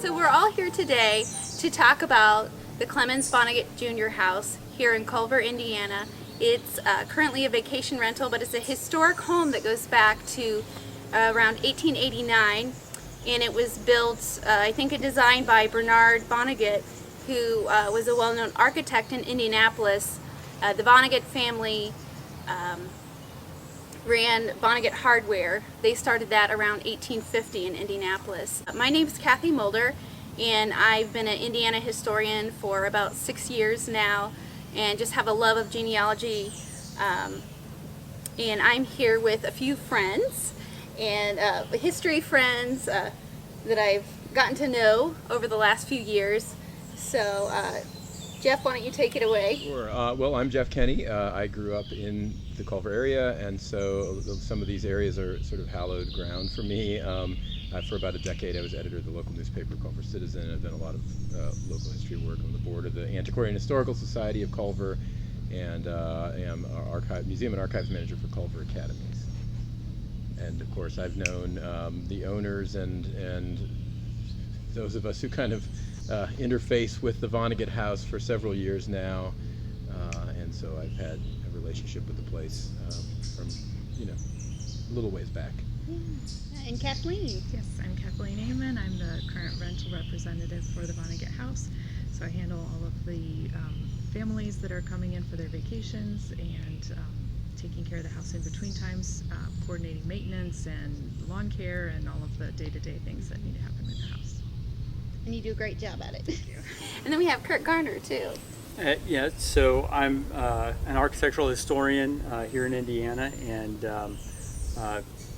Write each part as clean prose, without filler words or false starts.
So we're all here today to talk about the Clemens Vonnegut Jr. house here in Culver, Indiana. It's currently a vacation rental, but it's a historic home that goes back to around 1889, and it was built, I think, and designed by Bernard Vonnegut, who was a well-known architect in Indianapolis. The Vonnegut family ran Vonnegut Hardware. They started that around 1850 in Indianapolis. My name is Kathleen Mulder, and I've been an Indiana historian for about 6 years now, and just have a love of genealogy. And I'm here with a few friends, and history friends that I've gotten to know over the last few years. So, Jeff, why don't you take it away? Sure. Well, I'm Jeff Kenney. I grew up in the Culver area, and so some of these areas are sort of hallowed ground for me. For about a decade, I was editor of the local newspaper, Culver Citizen. I've done a lot of local history work on the board of the Antiquarian Historical Society of Culver, and am museum and archives manager for Culver Academies. And of course, I've known the owners and those of us who kind of interface with the Vonnegut House for several years now, and so I've had a relationship with the place from a little ways back. Yeah. And Kathleen. Yes, I'm Kathleen Aman. I'm the current rental representative for the Vonnegut House, so I handle all of the families that are coming in for their vacations and taking care of the house in between times, coordinating maintenance and lawn care and all of the day-to-day things that need to happen in the house. And you do a great job at it. And then we have Garner too. Yeah, so I'm an architectural historian here in Indiana, and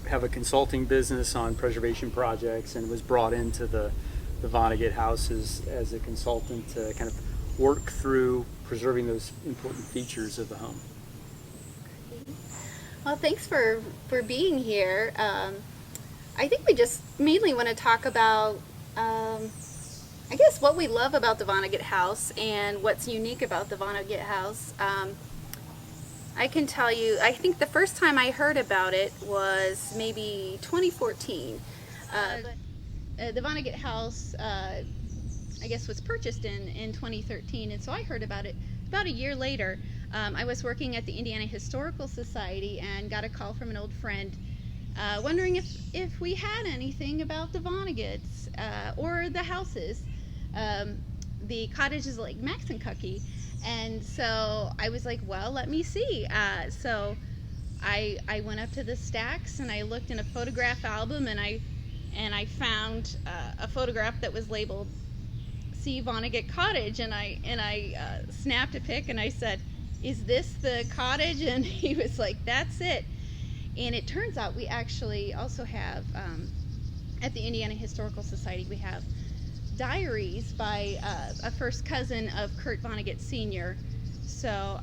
have a consulting business on preservation projects, and was brought into the Vonnegut House as a consultant to kind of work through preserving those important features of the home. Well, thanks for being here. I think we just mainly want to talk about I guess what we love about the Vonnegut House and what's unique about the Vonnegut House. I can tell you, I think the first time I heard about it was maybe 2014. The Vonnegut House, I guess, was purchased in 2013, and so I heard about it about a year later. I was working at the Indiana Historical Society and got a call from an old friend wondering if we had anything about the Vonneguts or the houses. The cottages like Maxinkuckee. And so I was like, well, let me see. So I went up to the stacks and I looked in a photograph album, and I found a photograph that was labeled C. Vonnegut Cottage, and I snapped a pic and I said, is this the cottage? And he was like, that's it. And it turns out we actually also have at the Indiana Historical Society, we have diaries by a first cousin of Kurt Vonnegut Sr. So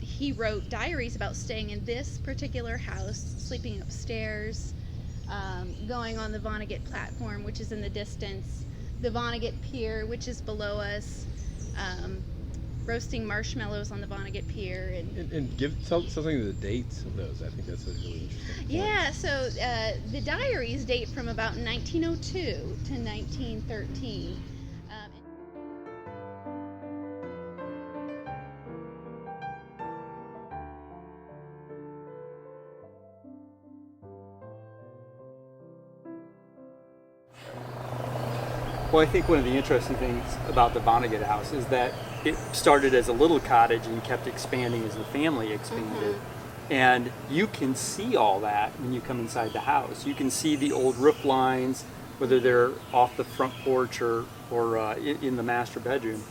he wrote diaries about staying in this particular house, sleeping upstairs, going on the Vonnegut platform, which is in the distance, the Vonnegut Pier, which is below us, roasting marshmallows on the Vonnegut Pier. And tell something of the dates of those. I think that's a really interesting point. Yeah, so the diaries date from about 1902 to 1913. Well, I think one of the interesting things about the Vonnegut House is that it started as a little cottage and kept expanding as the family expanded. Mm-hmm. And you can see all that when you come inside the house. You can see the old roof lines, whether they're off the front porch or in the master bedroom.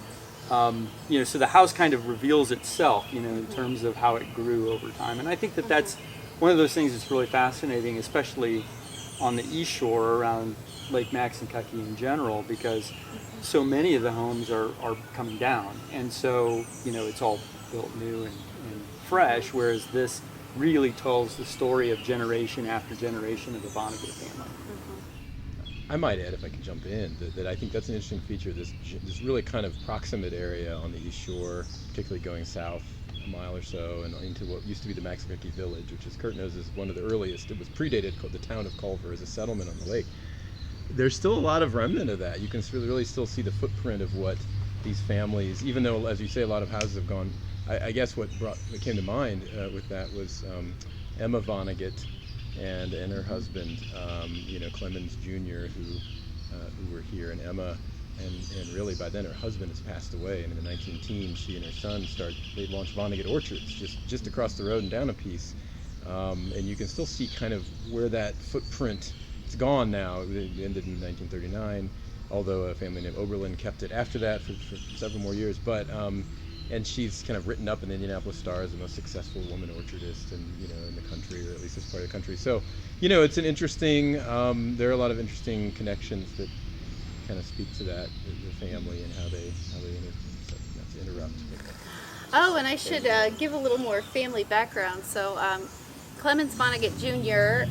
So the house kind of reveals itself, in terms of how it grew over time. And I think that that's one of those things that's really fascinating, especially on the East Shore around Lake Maxinkuckee in general, because so many of the homes are coming down, and so it's all built new and fresh, whereas this really tells the story of generation after generation of the Vonnegut family. I might add, if I could jump in, that I think that's an interesting feature, this really kind of proximate area on the East Shore, particularly going south a mile or so and into what used to be the Maxinkuckee village, which, as Kurt knows, is one of the earliest. It was predated the town of Culver as a settlement on the lake. there's still a lot of remnant of that. You can really still see the footprint of what these families, even though, as you say, a lot of houses have gone. I guess what came to mind with that was Emma Vonnegut and her husband, Clemens Jr., who were here, and Emma, and really by then her husband has passed away, and in the 19-teens she and her son they launched Vonnegut Orchards just across the road and down a piece, and you can still see kind of where that footprint. It's gone now. It ended in 1939, although a family named Oberlin kept it after that for several more years. But and she's kind of written up in the Indianapolis Star as the most successful woman orchardist, in the country, or at least this part of the country. So, it's an interesting. There are a lot of interesting connections that kind of speak to that, the family and how they not to interrupt. Oh, and I should give a little more family background. So, Clemens Vonnegut Jr.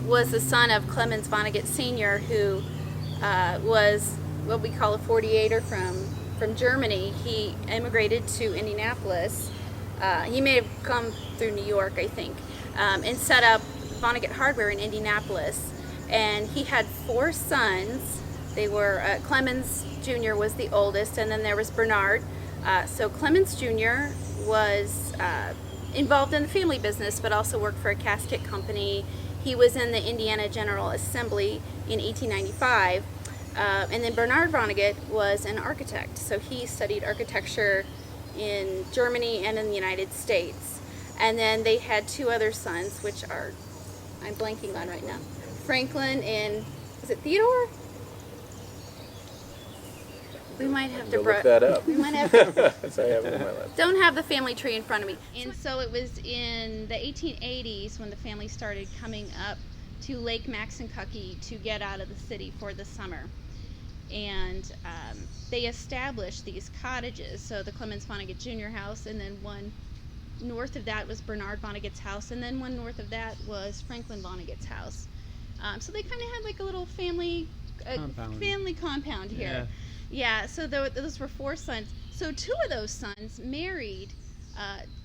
Was the son of Clemens Vonnegut Sr., who was what we call a 48er from Germany. He immigrated to Indianapolis. He may have come through New York, I think, and set up Vonnegut Hardware in Indianapolis. And he had 4 sons. They were Clemens Jr. was the oldest, and then there was Bernard. So Clemens Jr. was involved in the family business, but also worked for a casket company. He was in the Indiana General Assembly in 1895. And then Bernard Vonnegut was an architect. So he studied architecture in Germany and in the United States. And then they had 2 other sons, which I'm blanking on right now. Franklin and, is it Theodore? We might have to look that up. We might have to. So I have it on my lap. Don't have the family tree in front of me. And so it was in the 1880s when the family started coming up to Lake Maxinkuckee to get out of the city for the summer. And they established these cottages. So the Clemens Vonnegut Jr. house, and then one north of that was Bernard Vonnegut's house, and then one north of that was Franklin Vonnegut's house. So they kind of had like a little family compound here. Yeah, so those were 4 sons. So 2 of those sons married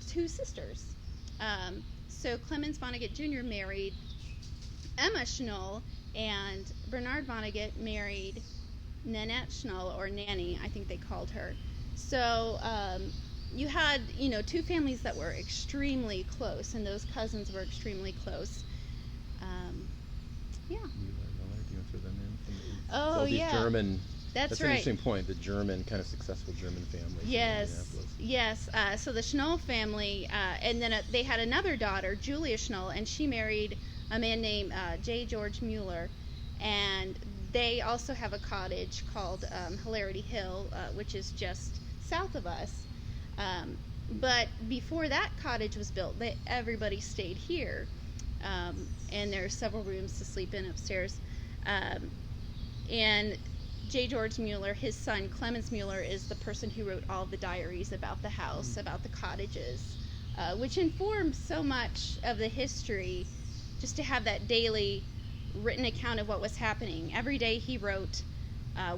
2 sisters. So Clemens Vonnegut Jr. married Emma Schnoll, and Bernard Vonnegut married Nanette Schnoll, or Nanny, I think they called her. So you had, 2 families that were extremely close, and those cousins were extremely close. Yeah. Do you want to throw them in? Oh, yeah. German. That's an right. interesting point. The German, kind of successful German family. Yes. So the Schnoll family, and then they had another daughter, Julia Schnoll, and she married a man named J. George Mueller, and they also have a cottage called Hilarity Hill, which is just south of us. But before that cottage was built, everybody stayed here, and there are several rooms to sleep in upstairs. And J. George Mueller, his son Clemens Mueller, is the person who wrote all the diaries about the house, about the cottages, which informs so much of the history, just to have that daily written account of what was happening. Every day he wrote,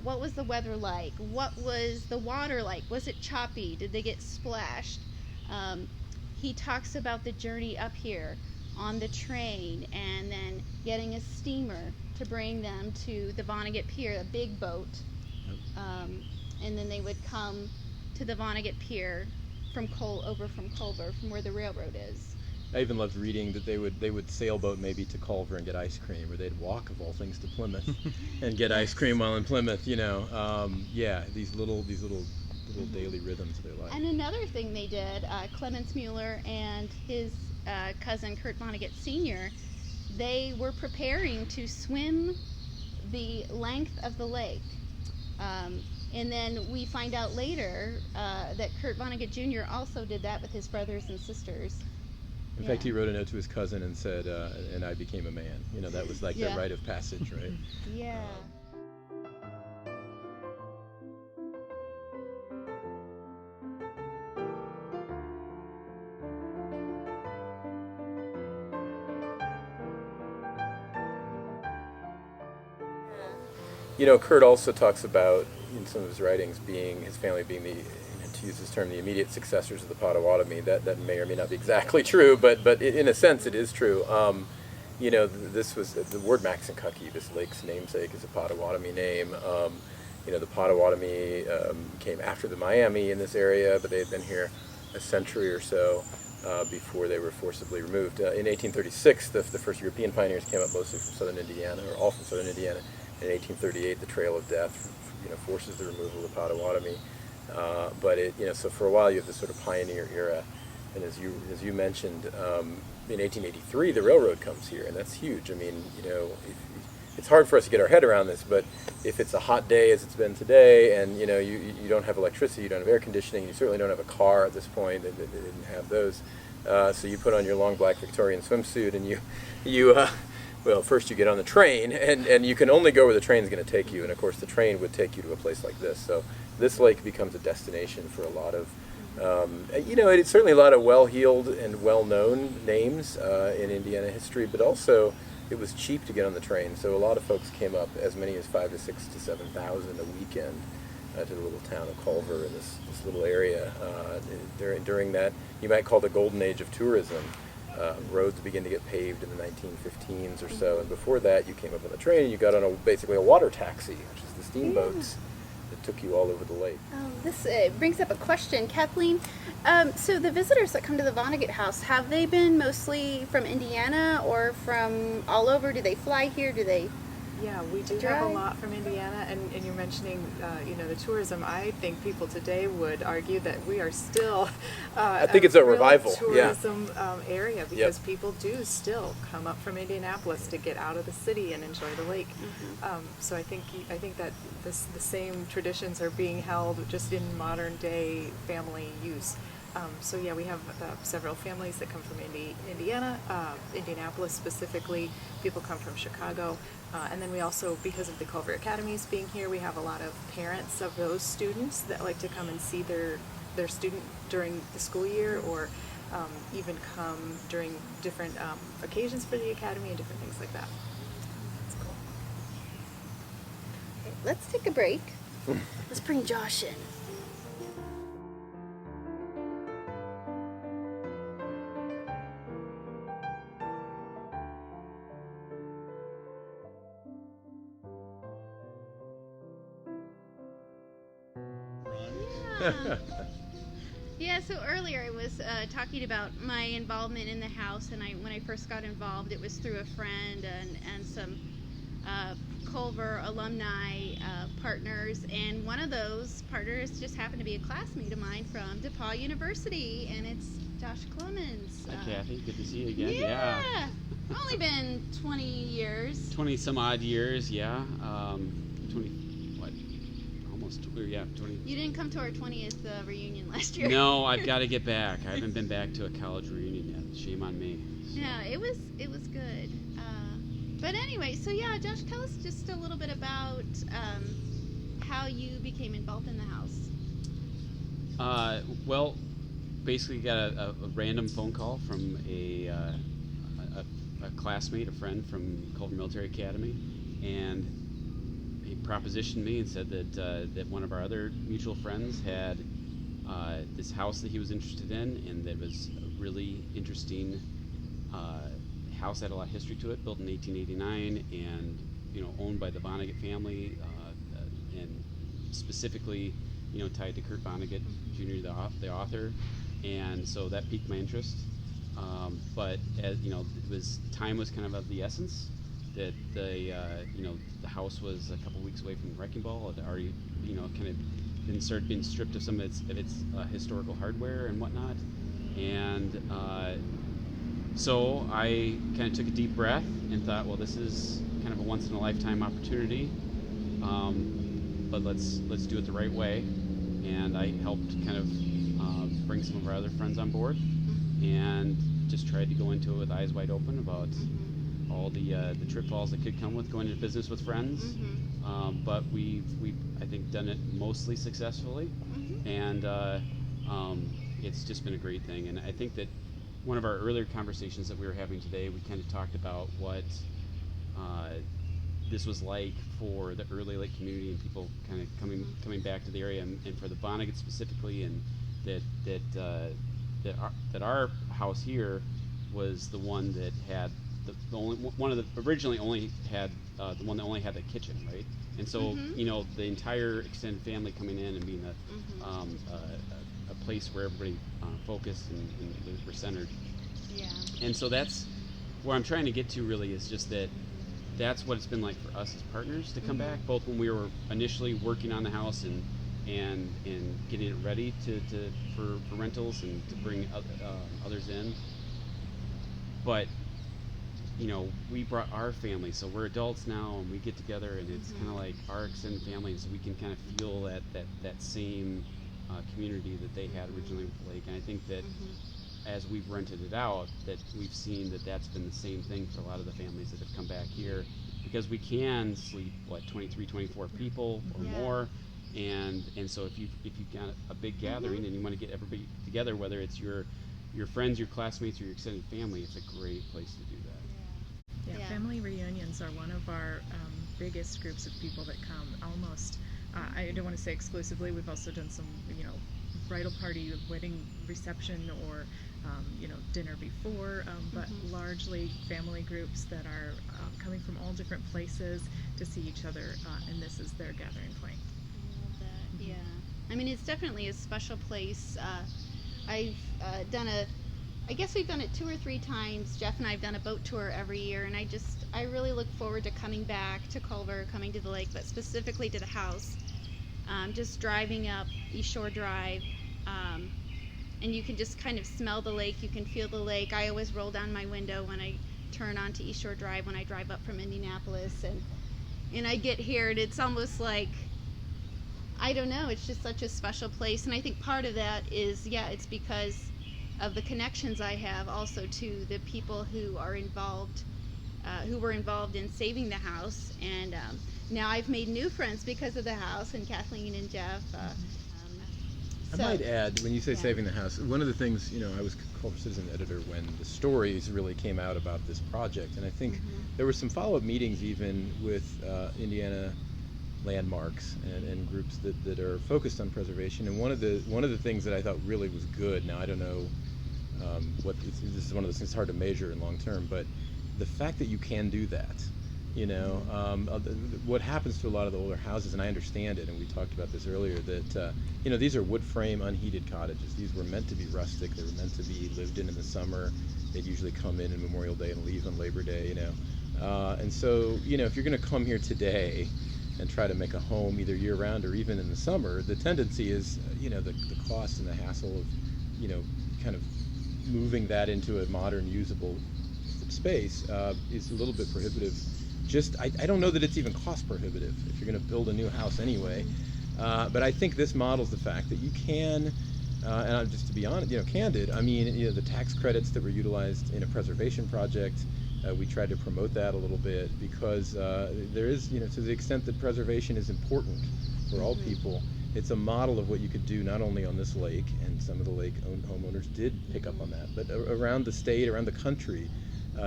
what was the weather like? What was the water like? Was it choppy? Did they get splashed? He talks about the journey up here on the train, and then getting a steamer to bring them to the Vonnegut Pier, a big boat. And then they would come to the Vonnegut Pier over from Culver, from where the railroad is. I even loved reading that they would sailboat maybe to Culver and get ice cream, or they'd walk, of all things, to Plymouth and get ice cream while in Plymouth. These little daily rhythms of their life. And another thing they did, Clemens Mueller and his cousin Kurt Vonnegut Sr., they were preparing to swim the length of the lake. And then we find out later that Kurt Vonnegut Jr. also did that with his brothers and sisters. In fact, he wrote a note to his cousin and said, and I became a man. That was like their rite of passage, right? Yeah. Kurt also talks about, in some of his writings, his family being to use his term, the immediate successors of the Potawatomi. That may or may not be exactly true, but in a sense it is true. this was the word Maxinkuckee, this lake's namesake, is a Potawatomi name. The Potawatomi came after the Miami in this area, but they had been here a century or so before they were forcibly removed. In 1836, the first European pioneers came up mostly from southern Indiana, or all from southern Indiana. In 1838, the Trail of Death, forces the removal of the Potawatomi. But so for a while you have this sort of pioneer era, and as you mentioned, in 1883 the railroad comes here, and that's huge. I mean, it's hard for us to get our head around this, but if it's a hot day as it's been today, and you don't have electricity, you don't have air conditioning, you certainly don't have a car at this point. They didn't have those, so you put on your long black Victorian swimsuit, and well, first you get on the train, and you can only go where the train's going to take you, and of course the train would take you to a place like this. So this lake becomes a destination for a lot of, it's certainly a lot of well-heeled and well-known names in Indiana history, but also it was cheap to get on the train, so a lot of folks came up, as many as 5,000 to 6,000 to 7,000 a weekend to the little town of Culver in this little area. During that, you might call the golden age of tourism. Roads began to get paved in the 1915s or so, and before that you came up on the train and you got on basically a water taxi, which is the steamboats that took you all over the lake. This brings up a question, Kathleen. So the visitors that come to the Vonnegut House, have they been mostly from Indiana or from all over? Do they fly here? Do they? Yeah, we do have drive? a lot from Indiana, and you're mentioning, the tourism. I think people today would argue that we are still I think it's a real revival, tourism area, because Yep. people do still come up from Indianapolis to get out of the city and enjoy the lake. So I think that the same traditions are being held, just in modern day family use. So yeah, we have several families that come from Indiana, Indianapolis specifically. People come from Chicago, and then we also, because of the Culver Academies being here, we have a lot of parents of those students that like to come and see their student during the school year, or even come during different occasions for the academy and different things like that. That's cool. Okay, let's take a break. Let's bring Josh in. Yeah, so earlier I was talking about my involvement in the house, and when I first got involved, it was through a friend and some Culver alumni partners, and one of those partners just happened to be a classmate of mine from DePaul University, and it's Josh Clemens. Hi, Kathy. Good to see you again. Yeah. Only been 20 years. 20 some odd years, yeah. 20. Almost, yeah, 20. You didn't come to our 20th reunion last year. No, I've got to get back. I haven't been back to a college reunion yet. Shame on me. So. Yeah, it was good. But anyway, so yeah, Josh, tell us just a little bit about how you became involved in the house. Well, basically got a random phone call from a classmate, a friend from Culver Military Academy, and he propositioned me and said that one of our other mutual friends had this house that he was interested in, and that was a really interesting house, had a lot of history to it, built in 1889, and owned by the Vonnegut family, and specifically tied to Kurt Vonnegut Jr., the author, and so that piqued my interest. But as time was kind of the essence. That the house was a couple weeks away from the wrecking ball. It had already kind of been stripped of some of its historical hardware and whatnot, and so I kind of took a deep breath and thought, well, this is kind of a once in a lifetime opportunity, but let's do it the right way. And I helped kind of bring some of our other friends on board, and just tried to go into it with eyes wide open about all the pitfalls that could come with going into business with friends. But we've I think done it mostly successfully, and it's just been a great thing. And I think that one of our earlier conversations that we were having today, we kind of talked about what this was like for the early lake community and people kind of coming back to the area, and for the Vonnegut specifically, and that our house here was the one that had the only one of the originally only had the one that only had the kitchen, right? And so you know, the entire extended family coming in and being a place where everybody focused and were centered. Yeah. And so that's where I'm trying to get to, really, is just that that's what it's been like for us as partners to come back, both when we were initially working on the house and getting it ready for rentals and to bring others in. But you know, we brought our family, so we're adults now, and we get together, and it's kind of like our extended family, so we can kind of feel that same community that they had originally with the lake. And I think that as we've rented it out, that we've seen that that's been the same thing for a lot of the families that have come back here, because we can sleep 23, 24 people or more. And so if you've got a big gathering and you want to get everybody together, whether it's your friends, your classmates, or your extended family, it's a great place to do that. Yeah, family reunions are one of our biggest groups of people that come. Almost, I don't want to say exclusively. We've also done some, you know, bridal party, wedding reception, or you know, dinner before, but largely family groups that are coming from all different places to see each other, and this is their gathering point. I love that. Yeah. I mean, it's definitely a special place. I've I guess we've done it 2 or 3 times. Jeff and I have done a boat tour every year, and I really look forward to coming back to Culver, coming to the lake, but specifically to the house. Just driving up East Shore Drive, and you can just kind of smell the lake, you can feel the lake. I always roll down my window when I turn onto East Shore Drive when I drive up from Indianapolis, and I get here, and it's almost like, I don't know, it's just such a special place. And I think part of that is, it's because of the connections I have also to the people who are involved, who were involved in saving the house. And now I've made new friends because of the house, and Kathleen and Jeff. I might add, when you say saving the house, one of the things, you know, I was Culver Citizen editor when the stories really came out about this project, and I think there were some follow-up meetings even with Indiana landmarks and groups that are focused on preservation. And one of the things that I thought really was good, now I don't know this is one of those things, it's hard to measure in long term, but the fact that you can do that, you know, what happens to a lot of the older houses, and I understand it, and we talked about this earlier, that you know, these are wood frame unheated cottages. These were meant to be rustic, they were meant to be lived in the summer. They'd usually come in Memorial Day and leave on Labor Day, you know, and so, you know, if you're going to come here today and try to make a home either year round or even in the summer, the tendency is, you know, the cost and the hassle of, you know, kind of moving that into a modern usable space is a little bit prohibitive. I don't know that it's even cost prohibitive if you're going to build a new house anyway, but I think this models the fact that you can, and I'm just, to be honest, you know, candid, I mean, you know, the tax credits that were utilized in a preservation project, we tried to promote that a little bit, because there is, you know, to the extent that preservation is important for all people, it's a model of what you could do not only on this lake, and some of the lake homeowners did pick up on that, but around the state, around the country.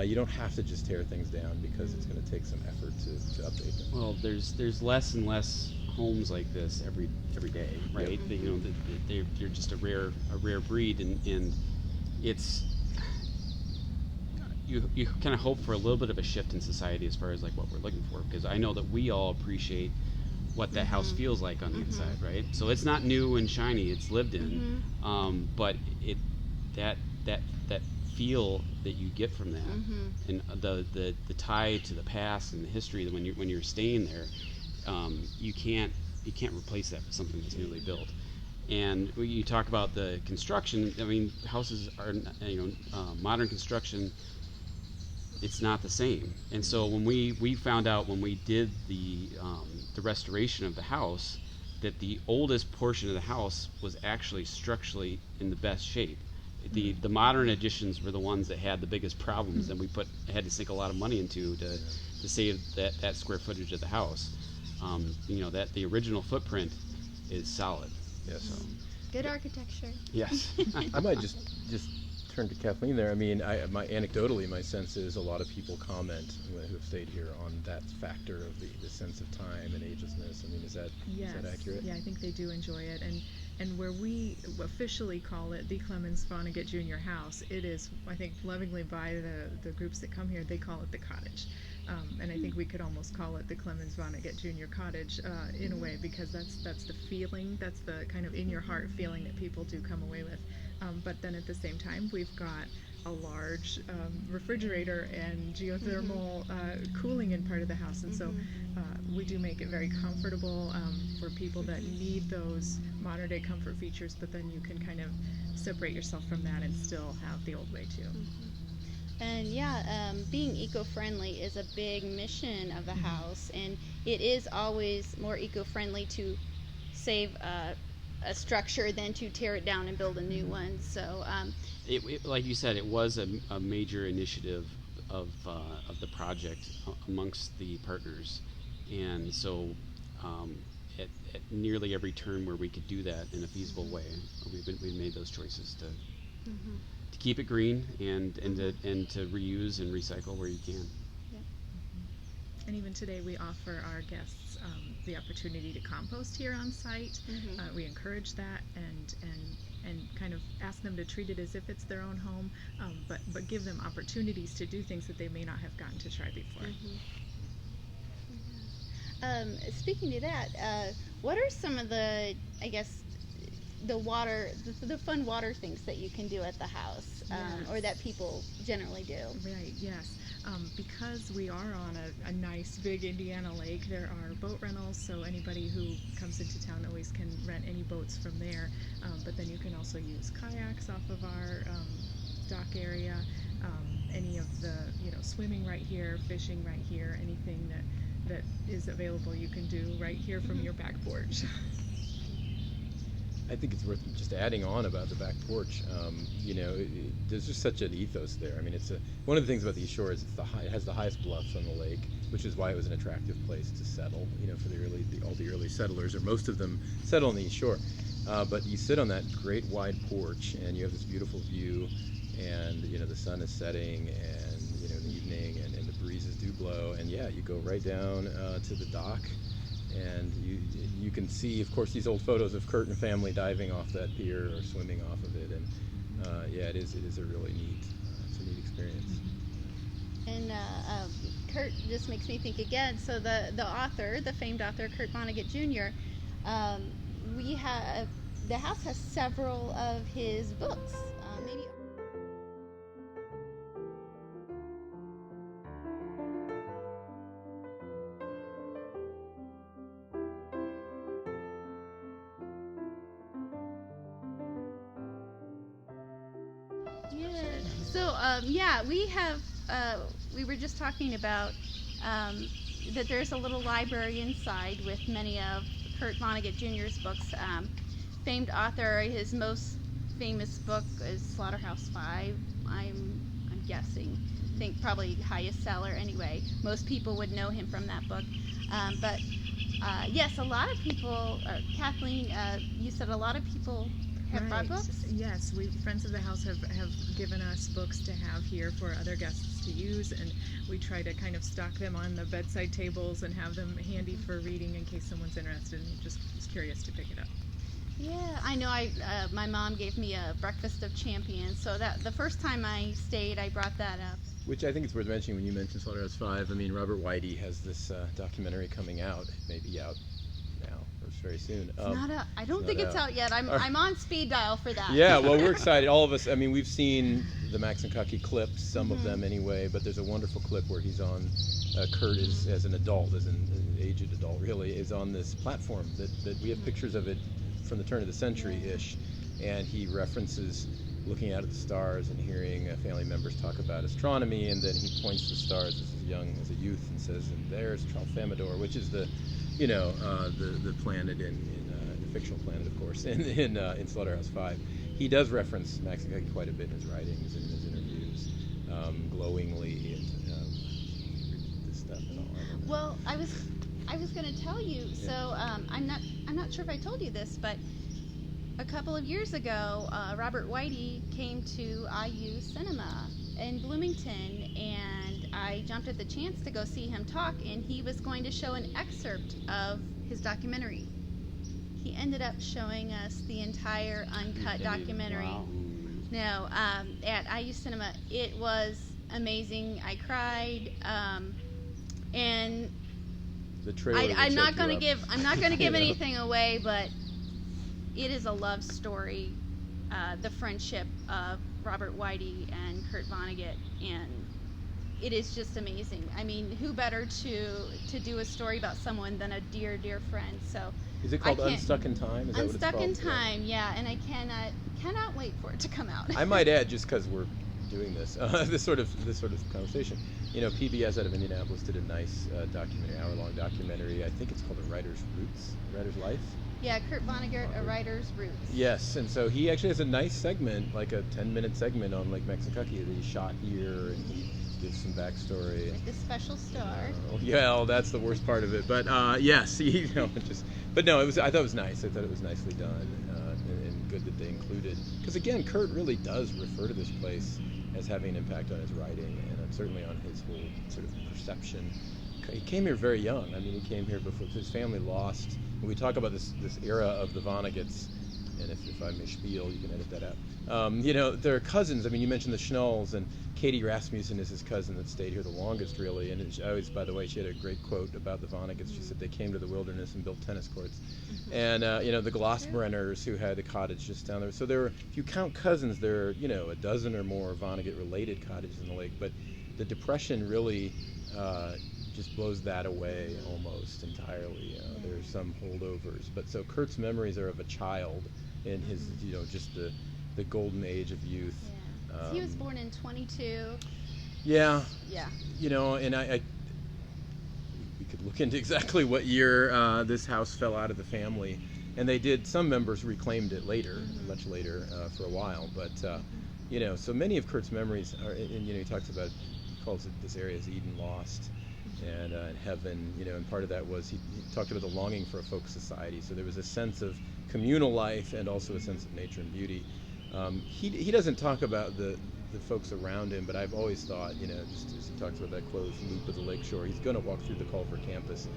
You don't have to just tear things down, because it's going to take some effort to update them. Well, there's less and less homes like this every day, right? They, you know, they're just a rare breed, and it's, you kind of hope for a little bit of a shift in society as far as like what we're looking for, because I know that we all appreciate what that house feels like on the inside, right? So it's not new and shiny, it's lived in, but that feel that you get from that, and the tie to the past and the history, that when you're staying there, you can't replace that with something that's newly built. And when you talk about the construction, I mean, houses are, you know, modern construction, it's not the same. And so when we found out when we did the restoration of the house, that the oldest portion of the house was actually structurally in the best shape. The modern additions were the ones that had the biggest problems, and we had to sink a lot of money into to save that square footage of the house. You know, that the original footprint is solid. Yes. So. Good architecture. Yes. I might just turn to Kathleen there. I mean, anecdotally, my sense is a lot of people comment who have stayed here on that factor of the sense of time and agelessness. I mean, is that accurate? Yeah, I think they do enjoy it. And And where we officially call it the Clemens Vonnegut Junior House, it is, I think, lovingly by the groups that come here, they call it the cottage. And I think we could almost call it the Clemens Vonnegut Junior Cottage in a way, because that's the feeling, that's the kind of in your heart feeling that people do come away with. But then at the same time, we've got a large refrigerator and geothermal cooling in part of the house, and so we do make it very comfortable for people that need those modern day comfort features, but then you can kind of separate yourself from that and still have the old way too. And yeah, being eco-friendly is a big mission of the house, and it is always more eco-friendly to save a structure than to tear it down and build a new one. So It, like you said, it was a major initiative of the project amongst the partners, and so at nearly every turn where we could do that in a feasible way, we made those choices to keep it green and to reuse and recycle where you can. And even today we offer our guests the opportunity to compost here on site. We encourage that and kind of ask them to treat it as if it's their own home, but give them opportunities to do things that they may not have gotten to try before. Speaking to that, what are some of the, I guess, the fun water things that you can do at the house, or that people generally do? Right, yes. Because we are on a nice big Indiana lake, there are boat rentals, so anybody who comes into town always can rent any boats from there. But then you can also use kayaks off of our dock area, any of the, swimming right here, fishing right here, anything that is available you can do right here from your back porch. I think it's worth just adding on about the back porch. There's just such an ethos there. I mean, it's one of the things about the East Shore is it has the highest bluffs on the lake, which is why it was an attractive place to settle. For all the early settlers, or most of them settle on the East Shore. But you sit on that great wide porch, and you have this beautiful view, and the sun is setting, and in the evening, and the breezes do blow, and yeah, you go right down to the dock. And you can see, of course, these old photos of Kurt and family diving off that pier or swimming off of it, and it is a really neat experience. And Kurt just makes me think again. So the famed author Kurt Vonnegut Jr. The house has several of his books. Maybe. We were just talking about that there's a little library inside with many of Kurt Vonnegut Jr.'s books. Famed author, his most famous book is Slaughterhouse-Five. I'm guessing. I think probably highest seller anyway. Most people would know him from that book. But yes, a lot of people. Kathleen, you said a lot of people have brought books? Yes, friends of the house have given us books to have here for other guests to use, and we try to kind of stock them on the bedside tables and have them handy for reading in case someone's interested and just is curious to pick it up. Yeah, I know. My mom gave me a Breakfast of Champions, so that the first time I stayed, I brought that up. Which I think it's worth mentioning when you mentioned Slaughterhouse-Five. I mean, Robert Whitey has this documentary coming out. It may be out now or very soon. I don't think it's out yet. I'm on speed dial for that. Yeah, well, we're excited. All of us. I mean, we've seen the Maxinkuckee clips, some of them anyway. But there's a wonderful clip where he's on. Kurt is as an adult, as an aged adult, really, is on this platform that we have pictures of it from the turn of the century-ish, and he references looking out at the stars and hearing family members talk about astronomy, and then he points to the stars as a youth and says, and there's Tralfamadore, which is the planet in the fictional planet, of course, in Slaughterhouse-Five. He does reference Maxinkuckee quite a bit in his writings and in his interviews, glowingly, and this stuff and all. Well, I was going to tell you. So I'm not sure if I told you this, but a couple of years ago, Robert Whitey came to IU Cinema in Bloomington, and I jumped at the chance to go see him talk, and he was going to show an excerpt of his documentary. he ended up showing us the entire uncut documentary. Wow. No, at IU Cinema. It was amazing. I cried, and The trailer. I'm not going to give. give You know? anything away, but it is a love story. The friendship of Robert Whitey and Kurt Vonnegut, and it is just amazing. I mean, who better to do a story about someone than a dear, dear friend? So Is it called I can't- Unstuck in Time? Is that what it's Unstuck in called? Yeah. Time, yeah, and I cannot wait for it to come out. I might add, just because we're doing this, this sort of conversation. You know, PBS out of Indianapolis did a nice documentary, hour-long documentary. I think it's called A Writer's Roots, Writer's Life. Yeah, Kurt Vonnegut, A Writer's Roots. Yes, and so he actually has a nice segment, like a 10-minute segment on Lake Maxinkuckee that he shot here, and he gives some backstory. With this special star. Yeah, well, that's the worst part of it. But yes, you know, but no, I thought it was nice. I thought it was nicely done, and good that they included. Because again, Kurt really does refer to this place as having an impact on his writing, and certainly on his whole sort of perception. He came here very young. I mean, he came here before his family lost. When we talk about this era of the Vonneguts, and if I may spiel, you can edit that out. You know, they're cousins. I mean, you mentioned the Schnulls, and Katie Rasmussen is his cousin that stayed here the longest, really. And I always, by the way, she had a great quote about the Vonneguts. She said they came to the wilderness and built tennis courts. And, you know, the Glossbrenners, who had a cottage just down there. So there were, if you count cousins, there are, you know, a dozen or more Vonnegut-related cottages in the lake. But the Depression really just blows that away almost entirely. There's some holdovers. But so Kurt's memories are of a child in his, you know, just the golden age of youth. Yeah. He was born in 22. Yeah. Yeah. You know, and we could look into exactly what year this house fell out of the family. And they did, some members reclaimed it later, much later, for a while. But, you know, so many of Kurt's memories are, and, you know, he talks about, he calls it, this area as Eden Lost. And heaven, you know, and part of that was he talked about the longing for a folk society. So there was a sense of communal life and also a sense of nature and beauty. He doesn't talk about the folks around him, but I've always thought, you know, just as he talks about that closed loop of the lakeshore, he's going to walk through the Culver campus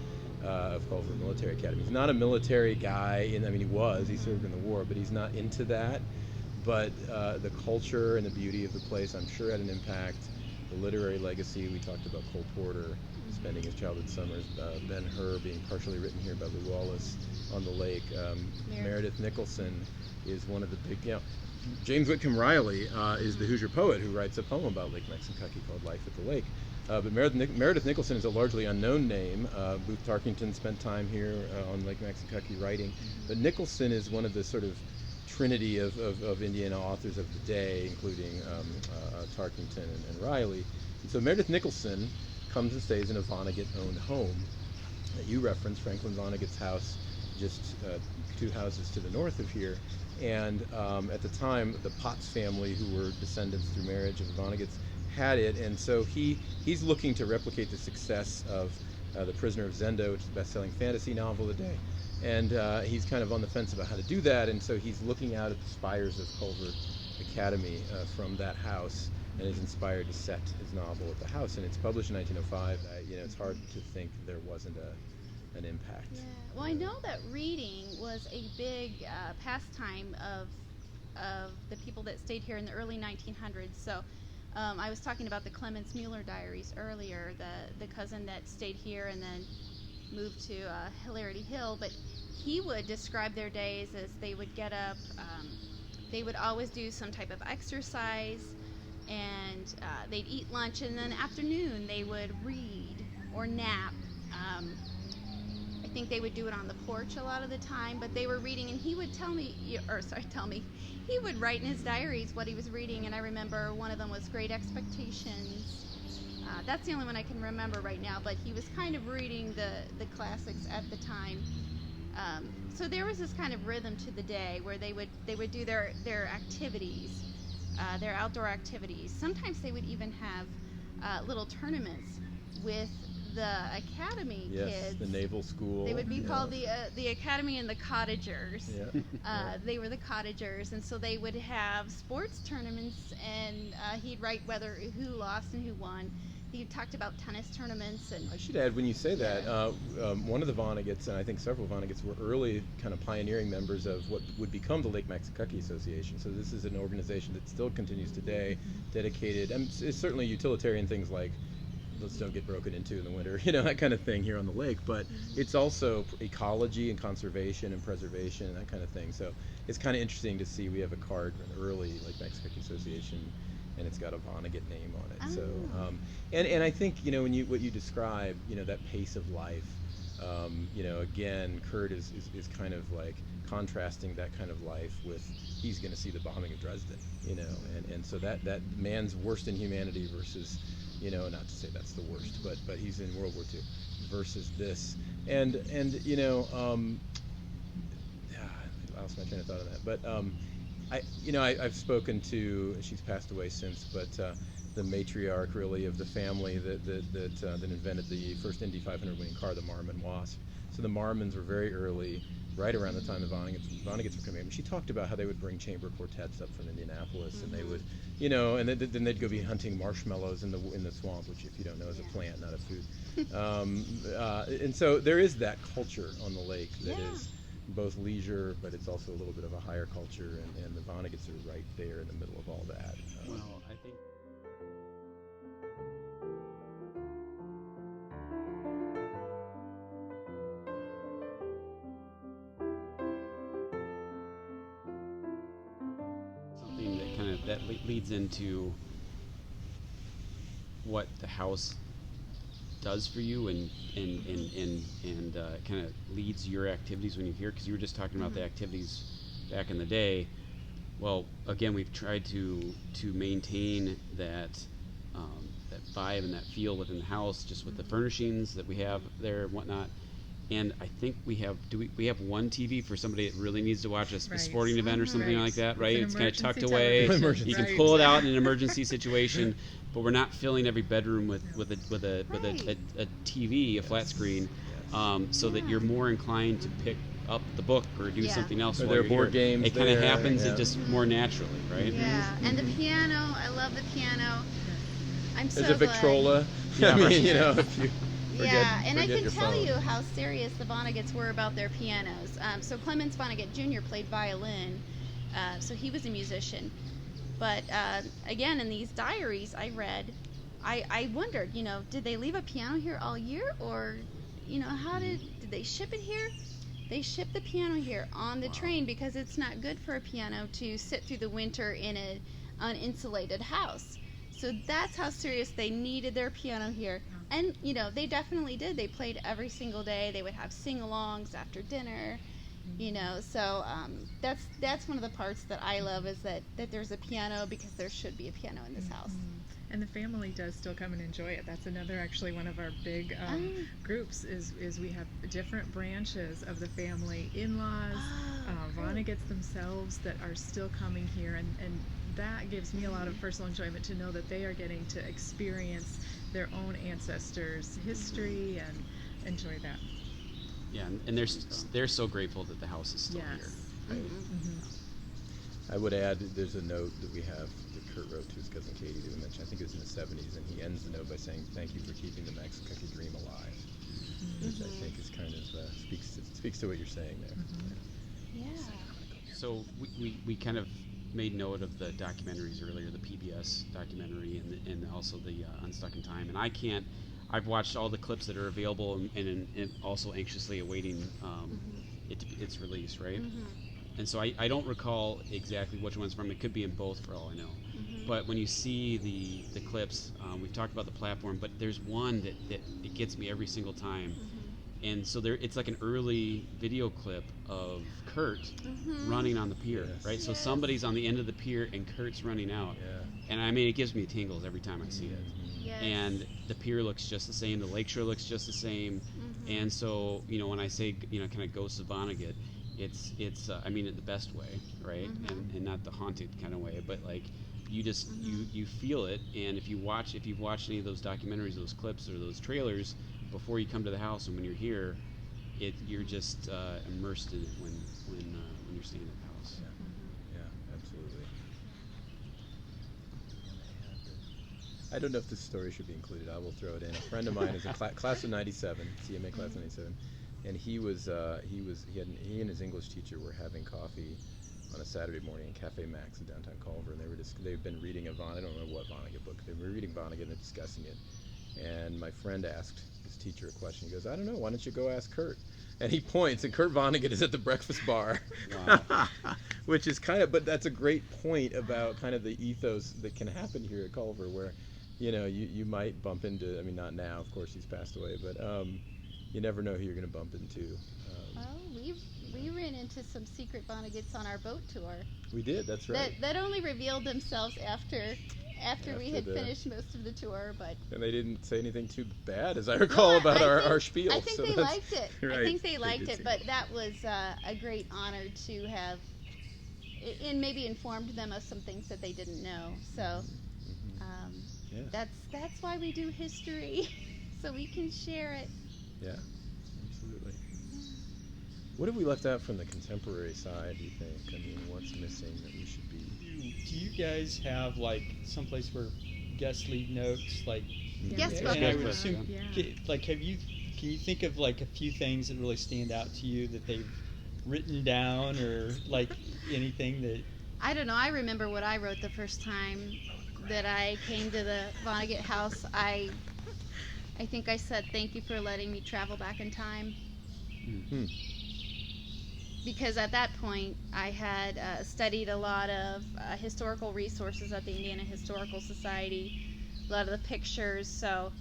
of Culver Military Academy. He's not a military guy, I mean, he served in the war, but he's not into that. But the culture and the beauty of the place, I'm sure, had an impact. The literary legacy, we talked about Cole Porter spending his childhood summers, Ben-Hur being partially written here by Lew Wallace on the lake. Meredith Nicholson is one of the big, you know, James Whitcomb Riley is the Hoosier poet who writes a poem about Lake Maxinkuckee called Life at the Lake. But Meredith Nicholson is a largely unknown name. Booth Tarkington spent time here on Lake Maxinkuckee writing. But Nicholson is one of the sort of trinity of Indiana authors of the day, including Tarkington and Riley. And so Meredith Nicholson comes and stays in a Vonnegut-owned home that you referenced, Franklin Vonnegut's house, just 2 houses to the north of here. And at the time, the Potts family, who were descendants through marriage of the Vonneguts, had it. And so he's looking to replicate the success of The Prisoner of Zendo, which is the best-selling fantasy novel of the day. And he's kind of on the fence about how to do that. And so he's looking out at the spires of Culver Academy from that house, and is inspired to set his novel at the house. And it's published in 1905. You know, it's hard to think there wasn't an impact. Yeah. Well, I know that reading was a big pastime of the people that stayed here in the early 1900s. So I was talking about the Clemens Mueller diaries earlier, the cousin that stayed here and then moved to Hilarity Hill. But he would describe their days as they would get up, they would always do some type of exercise, and they'd eat lunch, and then afternoon they would read or nap. I think they would do it on the porch a lot of the time, but they were reading, and he would he would write in his diaries what he was reading, and I remember one of them was Great Expectations. That's the only one I can remember right now, but he was kind of reading the classics at the time. So there was this kind of rhythm to the day where they would do their activities, their outdoor activities. Sometimes they would even have little tournaments with the Academy Yes, kids. the naval school. They would be called the Academy and the Cottagers. Yeah. They were the Cottagers, and so they would have sports tournaments, and he'd write who lost and who won. you talked about tennis tournaments and. I should add, when you say that, one of the Vonnegut's, and I think several Vonnegut's, were early kind of pioneering members of what would become the Lake Maxinkuckee Association. So this is an organization that still continues today, dedicated, and it's certainly utilitarian things like let's don't get broken into in the winter, that kind of thing here on the lake, but it's also ecology and conservation and preservation and that kind of thing. So it's kind of interesting to see we have a card from an early Lake Maxinkuckee Association, and it's got a Vonnegut name on it. So and I think when what you describe, that pace of life, again, Kurt is kind of like contrasting that kind of life with he's going to see the bombing of Dresden, and so that man's worst in humanity versus not to say that's the worst, but he's in World War II versus this, and I lost my train of thought on that, but I've spoken to, she's passed away since, but the matriarch really of the family that invented the first Indy 500 winning car, the Marmon Wasp. So the Marmons were very early, right around the time the Vonnegut's were coming in. She talked about how they would bring chamber quartets up from Indianapolis, and they would, and then they'd go be hunting marshmallows in the swamp, which, if you don't know, is a plant, not a food. And so there is that culture on the lake that is both leisure, but it's also a little bit of a higher culture, and the Vonnegut's are right there in the middle of all that. Well, I think. Something that kind of leads into what the house does for you and kind of leads your activities when you're here, because you were just talking about the activities back in the day. Well, again, we've tried to maintain that that vibe and that feel within the house, just with the furnishings that we have there and whatnot. And I think we have we have one TV for somebody that really needs to watch a sporting event or something like that, right? It's kind of tucked away. You can pull it out in an emergency situation, but we're not filling every bedroom with a TV, a flat screen, so that you're more inclined to pick up the book or do something else. Or there are board games. It kind of happens it just more naturally, right? Yeah, and the piano. I love the piano. I'm so There's a Victrola. Yeah, I mean, right. if you and I can tell phone. you how serious the Vonnegut's were about their pianos. So Clemens Vonnegut Jr. played violin, so he was a musician. But again, in these diaries I read, I wondered, did they leave a piano here all year, or, how did they ship it here? They ship the piano here on the train because it's not good for a piano to sit through the winter in an uninsulated house. So that's how serious they needed their piano here. And, they definitely did. They played every single day. They would have sing-alongs after dinner, So that's one of the parts that I love, is that there's a piano, because there should be a piano in this house. And the family does still come and enjoy it. That's another, actually, one of our big groups is we have different branches of the family, in-laws, Vonnegut's themselves that are still coming here, and that gives me a lot of personal enjoyment to know that they are getting to experience their own ancestors' history and enjoy that. Yeah, and they're so grateful that the house is still here. Right? I would add, there's a note that we have that Kurt wrote to his cousin Katie that we mentioned. I think it was in the 70s, and he ends the note by saying, "Thank you for keeping the Maxinkuckee dream alive," which I think is kind of speaks to what you're saying there. Yeah. So we kind of made note of the documentaries earlier, the PBS documentary and also the Unstuck in Time, and I've watched all the clips that are available and also anxiously awaiting its release, right? And so I don't recall exactly which one's from. It could be in both, for all I know. But when you see the clips, we've talked about the platform, but there's one that it gets me every single time. And so it's like an early video clip of Kurt running on the pier, right? So somebody's on the end of the pier and Kurt's running out. And I mean, it gives me tingles every time I see it. Yes. And the pier looks just the same, the lakeshore looks just the same. And so, when I say, kind of Ghosts of Vonnegut, it's I mean it the best way, right? And not the haunted kind of way, but like you just you feel it. And if you've watched any of those documentaries, those clips or those trailers before you come to the house, and when you're here, you're just immersed in it when you're staying at the house. Yeah, absolutely. I don't know if this story should be included. I will throw it in. A friend of mine is a class of '97, CMA class of '97, and he and his English teacher were having coffee on a Saturday morning in Cafe Max in downtown Culver, and they've been reading I don't know what Vonnegut book. They were reading Vonnegut and they're discussing it. And my friend asked his teacher a question. He goes, "I don't know. Why don't you go ask Kurt?" And he points, and Kurt Vonnegut is at the breakfast bar. Wow. Which is but that's a great point about kind of the ethos that can happen here at Culver, where, you might bump into, I mean, not now, of course, he's passed away, but you never know who you're going to bump into. Well, we ran into some secret Vonneguts on our boat tour. We did, that's right. That only revealed themselves after we had the- finished most of the tour, but And they didn't say anything too bad, as I recall, about our spiel. I think so they that's- liked it. Right. I think they liked did it, seem but to. that was a great honor to have, and maybe informed them of some things that they didn't know. So Yeah. that's why we do history, so we can share it. Yeah, absolutely. What have we left out from the contemporary side, do you think? I mean, what's missing that we should be? Do you guys have like someplace where guests leave notes, like? Guest And book. I would Yeah. assume, Yeah. can you think of like a few things that really stand out to you that they've written down, or like anything that? I don't know. I remember what I wrote the first time that I came to the Vonnegut House. I think I said, "Thank you for letting me travel back in time." Because at that point, I had studied a lot of historical resources at the Indiana Historical Society, a lot of the pictures, so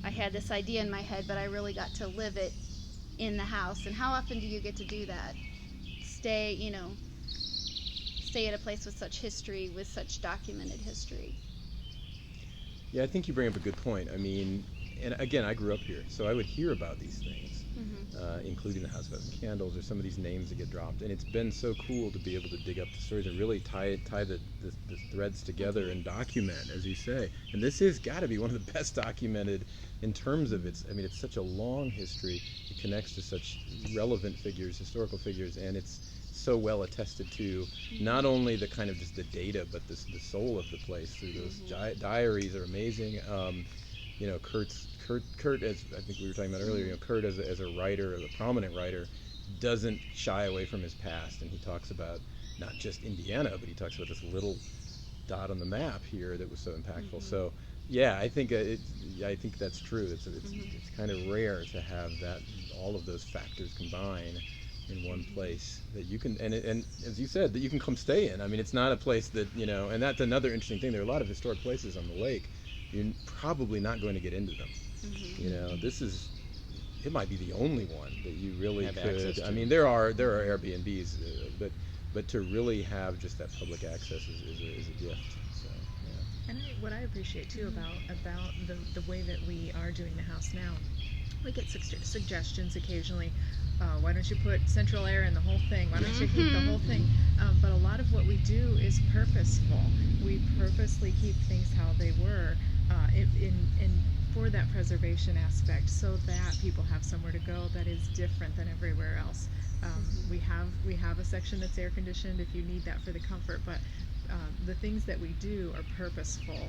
I had this idea in my head, but I really got to live it in the house. And how often do you get to do that? Stay at a place with such history, with such documented history. Yeah, I think you bring up a good point. I mean, and again, I grew up here, so I would hear about these things, including the House of Thousand Candles or some of these names that get dropped. And it's been so cool to be able to dig up the stories and really tie the threads together and document, as you say. And this has got to be one of the best documented in terms of it's such a long history. It connects to such relevant figures, historical figures, and it's so well attested to, not only the kind of just the data, but the soul of the place through those diaries are amazing. Kurt, as I think we were talking about earlier, Kurt as a writer, as a prominent writer, doesn't shy away from his past, and he talks about not just Indiana, but he talks about this little dot on the map here that was so impactful. So, yeah, I think that's true. It's kind of rare to have that all of those factors combine in one place that you can, and as you said, that you can come stay in. I mean, it's not a place that, and that's another interesting thing. There are a lot of historic places on the lake. You're probably not going to get into them. It might be the only one that you really Have access could. to. I mean, there are Airbnbs, but to really have just that public access is a gift. So, yeah. And what I appreciate too about the way that we are doing the house now, we get suggestions occasionally. Why don't you put central air in the whole thing? Why don't you keep the whole thing? But a lot of what we do is purposeful. We purposely keep things how they were, for that preservation aspect, so that people have somewhere to go that is different than everywhere else. We have a section that's air conditioned if you need that for the comfort, but the things that we do are purposeful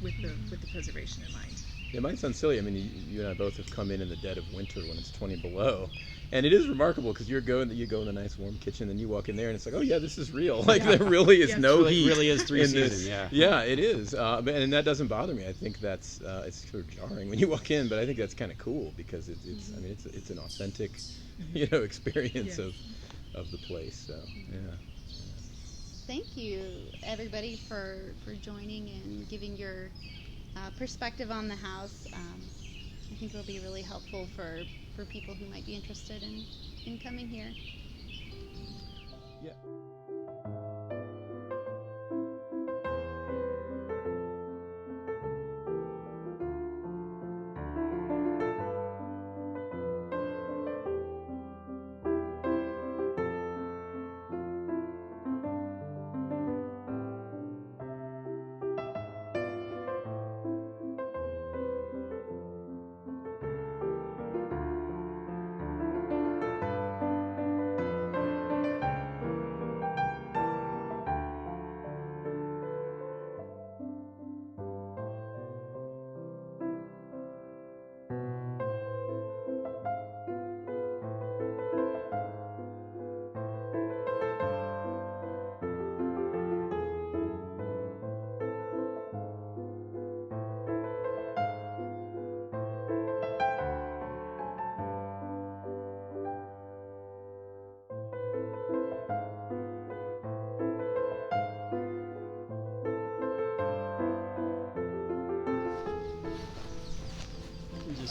with the preservation in mind. It might sound silly. I mean, you and I both have come in the dead of winter when it's 20 below, and it is remarkable because you go in the nice warm kitchen, and you walk in there, and it's like, oh yeah, this is real. Like there really is no heat. Really is three in this. seasons. Yeah. Yeah, it is, and that doesn't bother me. I think that's it's sort of jarring when you walk in, but I think that's kind of cool because it's I mean it's an authentic, experience of the place. So yeah. Thank you, everybody, for joining and giving your perspective on the house. I think it'll be really helpful for people who might be interested in coming here. Yeah.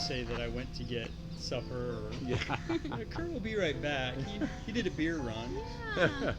just say that I went to get supper, or Yeah. Kurt will be right back. He did a beer run. Yeah.